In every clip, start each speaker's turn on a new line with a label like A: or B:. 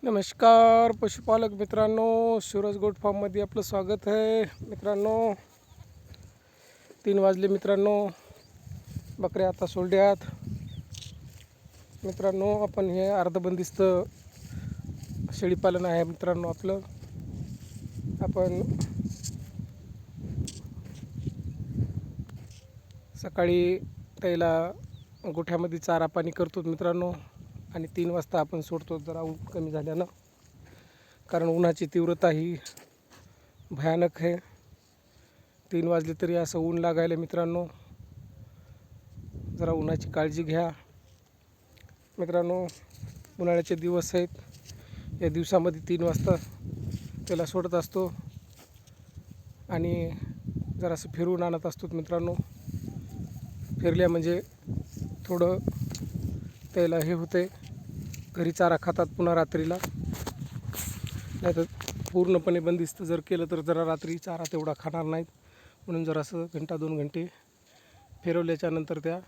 A: नमस्कार पशुपालक मित्रांनो, सूरज गोट फार्ममध्ये आपलं स्वागत आहे. मित्रांनो 3 वाजले मित्रांनो, बकऱ्या आता सोडल्यात. मित्रांनो आपण हे अर्धबंदिस्त शेळीपालन आहे मित्रांनो आपलं. आपण सकाळी त्याला गोठ्यामध्ये चारा पाणी करतो मित्रांनो, आणि 3 वाजता आपण सोडतो जरा ऊन कमी झाल्यानं, कारण उन्हाची तीव्रता ही भयानक आहे. 3 वाजले तरी असं ऊन लागायला मित्रांनो. जरा उन्हाची काळजी घ्या मित्रांनो. उन्हाळ्याचे दिवस आहेत, या दिवसामध्ये 3 वाजता त्याला सोडत असतो आणि जरासं फिरवून आणत असतो मित्रांनो. फिरल्या म्हणजे थोडं त्याला हे होते, घरी चारा खातात पुन्हा रात्रीला. नाही तर पूर्णपणे बंदिस्त जर केलं तर जरा रात्री चारा तेवढा खाणार नाहीत, म्हणून जरासं घंटा 2 घंटे फिरवल्याच्या नंतर त्या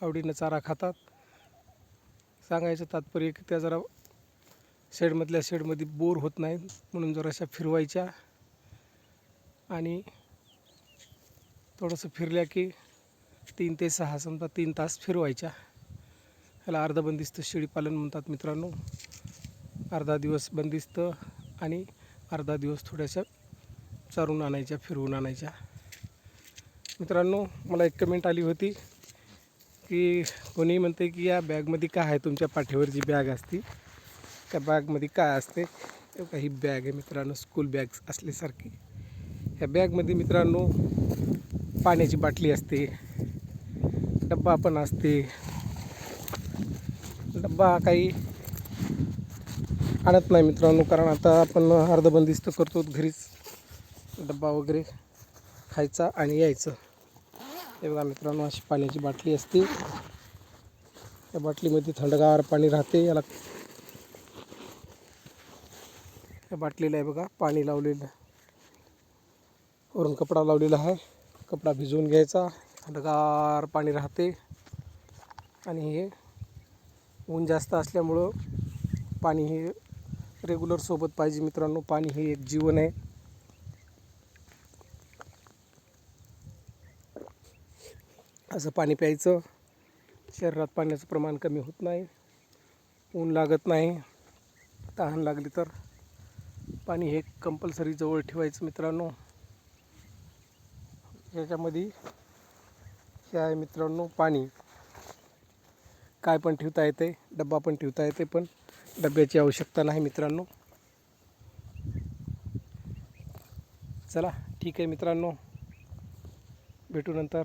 A: आवडीनं चारा खातात. सांगायचं तात्पर्य की त्या जरा शेडमध्ये बोर होत नाहीत, म्हणून जराशा फिरवायच्या आणि थोडंसं फिरल्या की 3 ते 6 समजा 3 तास फिरवायच्या. ह्याला अर्धबंदिस्त शेळीपालन म्हणतात मित्रांनो. अर्धा दिवस बंदिस्त आणि अर्धा दिवस थोड्याशा चारून आणायच्या, फिरवून आणायच्या. मित्रांनो मला एक कमेंट आली होती की कोणी म्हणते की या बॅगमध्ये काय आहे, तुमच्या पाठीवर जी बॅग असते त्या बॅगमध्ये काय असते. ही बॅग आहे मित्रांनो, स्कूल बॅग असल्यासारखी. ह्या बॅगमध्ये मित्रांनो पाण्याची बाटली असते, डब्बा पण असते. डब्बा काही आणत नाही मित्रांनो, कारण आता आपण अर्धबंदिस्त करतो, घरीच डब्बा वगैरे खायचा आणि यायचं. हे बघा मित्रांनो, अशी पाण्याची बाटली असते. या बाटलीमध्ये थंडगार पाणी राहते. या बाटलीला आहे बघा पाणी लावलेलं, वरून कपडा लावलेला आहे. कपडा भिजवून घ्यायचा, थंडगार पाणी राहते. आणि हे ऊन जास्त असल्यामुळं पाणी हे रेग्युलर सोबत पाहिजे मित्रांनो. पाणी हे एक जीवन आहे. असं पाणी प्यायचं, शरीरात पाण्याचं प्रमाण कमी होत नाही, ऊन लागत नाही. तहान लागली तर पाणी हे कंपल्सरी जवळ ठेवायचं मित्रांनो. याच्यामध्ये हे आहे मित्रांनो पाणी. काय पण ठेवता येते, डब्बा पण ठेवता येते, पण डब्याची आवश्यकता नाही मित्रांनो. चला ठीक आहे मित्रांनो, भेटू नंतर.